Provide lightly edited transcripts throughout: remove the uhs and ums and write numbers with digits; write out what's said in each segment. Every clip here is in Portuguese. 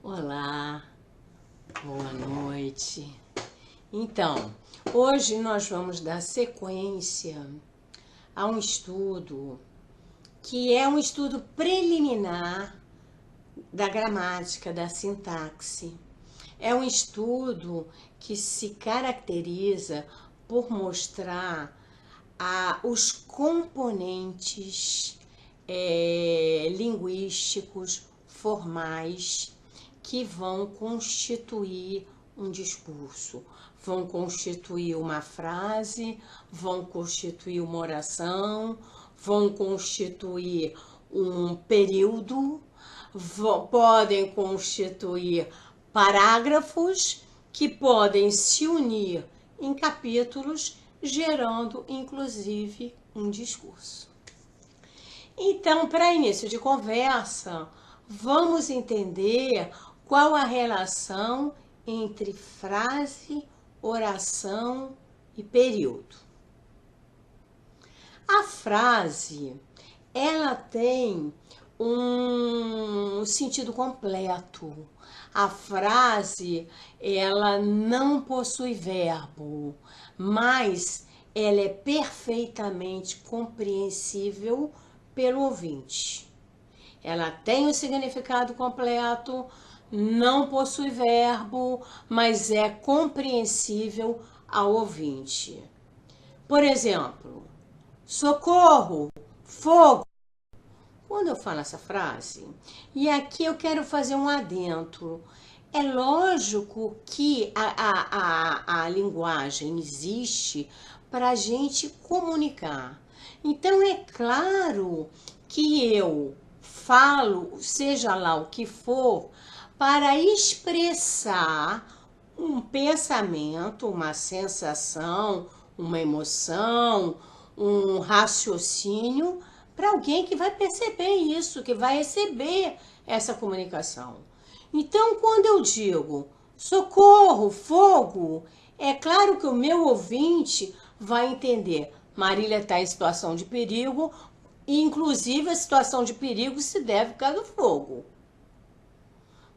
Olá, boa noite. Então, hoje nós vamos dar sequência a um estudo que é um estudo preliminar da gramática, da sintaxe. É um estudo que se caracteriza por mostrar os componentes linguísticos, formais, que vão constituir um discurso, vão constituir uma frase, vão constituir uma oração, vão constituir um período, podem constituir parágrafos que podem se unir em capítulos, gerando inclusive um discurso. Então, para início de conversa, vamos entender qual a relação entre frase, oração e período. A frase, ela tem um sentido completo. A frase, ela não possui verbo, mas ela é perfeitamente compreensível pelo ouvinte. Ela tem o significado completo, não possui verbo, mas é compreensível ao ouvinte. Por exemplo, socorro, fogo. Quando eu falo essa frase, e aqui eu quero fazer um adentro, é lógico que a linguagem existe para a gente comunicar. Então é claro que eu falo, seja lá o que for, para expressar um pensamento, uma sensação, uma emoção, um raciocínio para alguém que vai perceber isso, que vai receber essa comunicação. Então, quando eu digo socorro, fogo, é claro que o meu ouvinte vai entender. Marília está em situação de perigo, e inclusive a situação de perigo se deve por causa do fogo.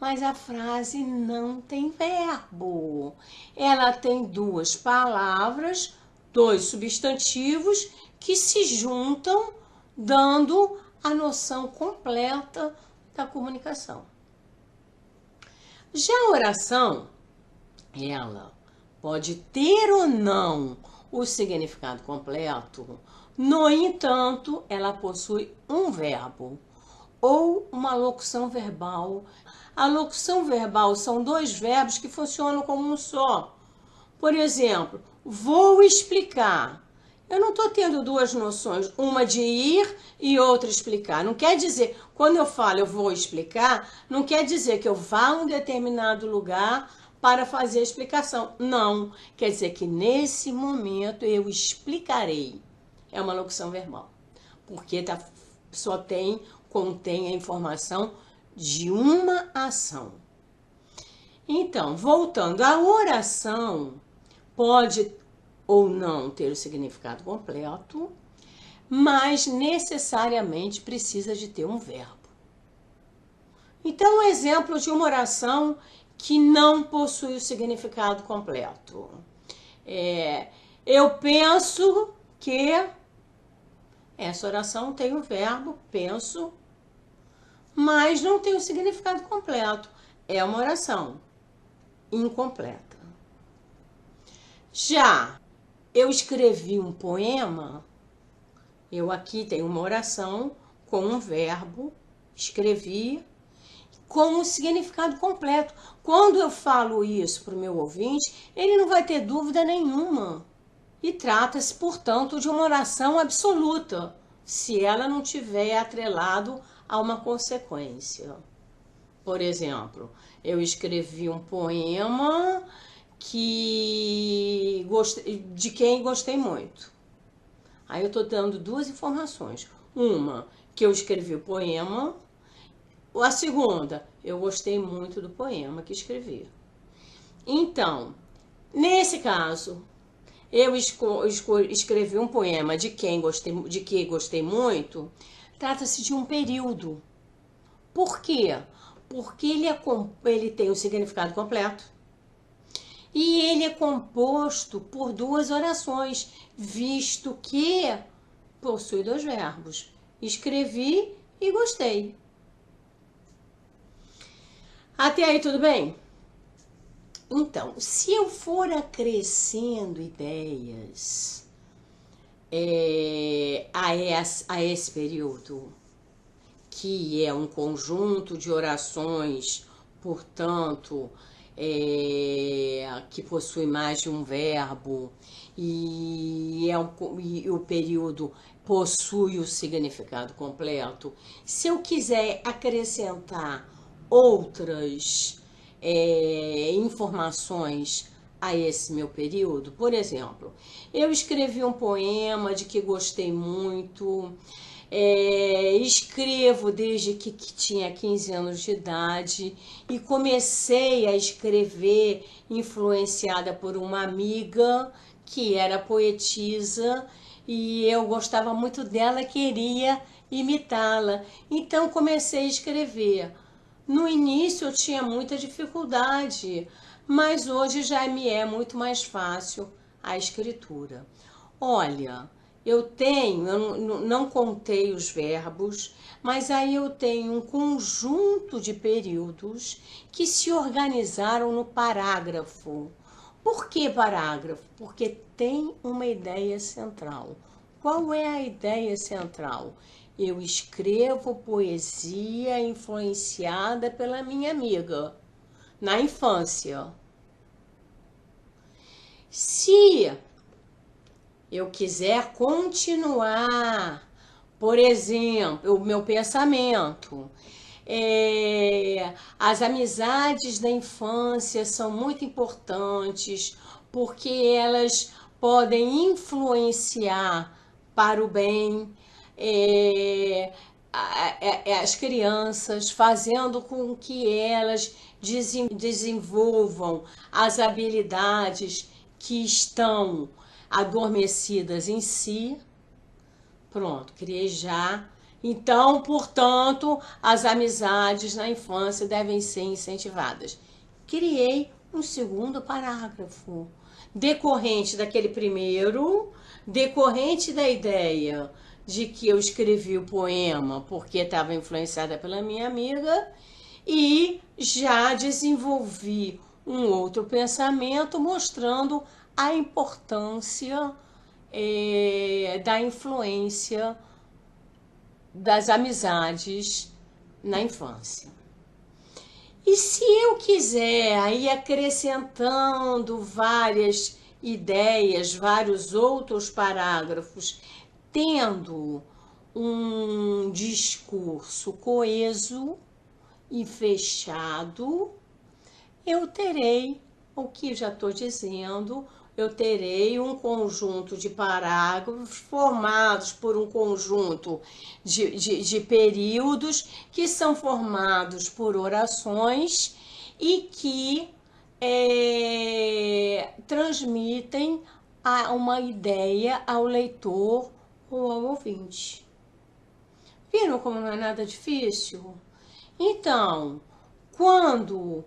Mas a frase não tem verbo. Ela tem duas palavras, dois substantivos que se juntam, dando a noção completa da comunicação. Já a oração, ela pode ter ou não o significado completo, no entanto, ela possui um verbo ou uma locução verbal. A locução verbal são dois verbos que funcionam como um só. Por exemplo, vou explicar. Eu não estou tendo duas noções, uma de ir e outra explicar. Não quer dizer, quando eu falo eu vou explicar, não quer dizer que eu vá a um determinado lugar para fazer a explicação. Não, quer dizer que nesse momento eu explicarei. É uma locução verbal, porque só contém a informação de uma ação. Então, voltando, a oração pode ou não ter o significado completo, mas necessariamente precisa de ter um verbo. Então, um exemplo de uma oração que não possui o significado completo. Eu penso que essa oração tem o verbo penso, mas não tem o significado completo. É uma oração incompleta. Já eu escrevi um poema, eu aqui tenho uma oração com um verbo, escrevi, com um significado completo. Quando eu falo isso para o meu ouvinte, ele não vai ter dúvida nenhuma. E trata-se, portanto, de uma oração absoluta, se ela não tiver atrelado a uma consequência. Por exemplo, eu escrevi um poema de quem gostei muito. Aí eu estou dando duas informações. Uma, que eu escrevi o poema. A segunda, eu gostei muito do poema que escrevi. Então, nesse caso, eu escrevi um poema de que gostei muito. Trata-se de um período. Por quê? porque ele tem um significado completo e ele é composto por duas orações, visto que possui dois verbos. Escrevi e gostei. Até aí tudo bem? Então, se eu for acrescendo ideias a esse período, que é um conjunto de orações, portanto, que possui mais de um verbo, e o período possui o significado completo. Se eu quiser acrescentar outras informações a esse meu período, por exemplo, eu escrevi um poema de que gostei muito, escrevo desde que tinha 15 anos de idade e comecei a escrever influenciada por uma amiga que era poetisa e eu gostava muito dela, queria imitá-la. Então comecei a escrever. No início eu tinha muita dificuldade, mas hoje já me é muito mais fácil a escritura. Olha, eu não contei os verbos, mas aí eu tenho um conjunto de períodos que se organizaram no parágrafo. Por que parágrafo? Porque tem uma ideia central. Qual é a ideia central? Eu escrevo poesia influenciada pela minha amiga na infância. Se eu quiser continuar, por exemplo, o meu pensamento, as amizades da infância são muito importantes porque elas podem influenciar para o bem as crianças, fazendo com que elas desenvolvam as habilidades que estão adormecidas em si. Pronto, criei já. Então, portanto, as amizades na infância devem ser incentivadas. Criei um segundo parágrafo, decorrente daquele primeiro, decorrente da ideia de que eu escrevi o poema porque estava influenciada pela minha amiga e já desenvolvi um outro pensamento mostrando a importância da influência das amizades na infância. E se eu quiser ir acrescentando várias ideias, vários outros parágrafos, tendo um discurso coeso e fechado, eu terei o que já estou dizendo, eu terei um conjunto de parágrafos formados por um conjunto de períodos que são formados por orações e que transmitem uma ideia ao leitor ou ao ouvinte. Viram como não é nada difícil? Então, quando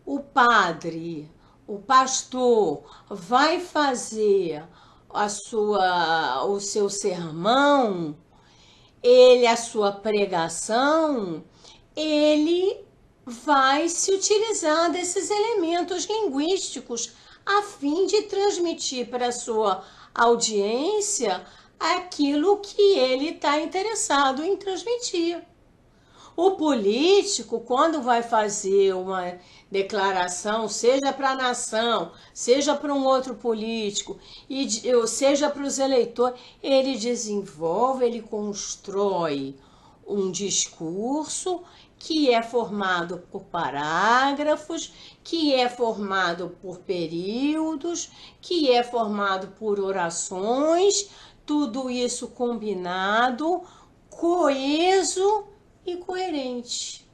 o padre, o pastor, vai fazer o seu sermão, a sua pregação, ele vai se utilizar desses elementos linguísticos a fim de transmitir para a sua audiência aquilo que ele está interessado em transmitir. O político, quando vai fazer uma declaração, seja para a nação, seja para um outro político, seja para os eleitores, ele desenvolve, ele constrói um discurso que é formado por parágrafos, que é formado por períodos, que é formado por orações, tudo isso combinado, coeso e coerente.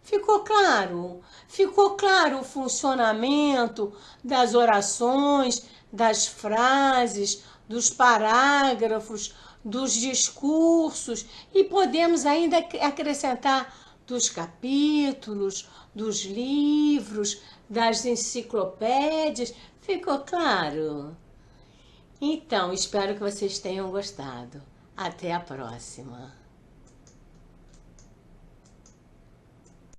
Ficou claro? Ficou claro o funcionamento das orações, das frases, dos parágrafos, dos discursos, e podemos ainda acrescentar dos capítulos, dos livros, das enciclopédias. Ficou claro? Então, espero que vocês tenham gostado. Até a próxima!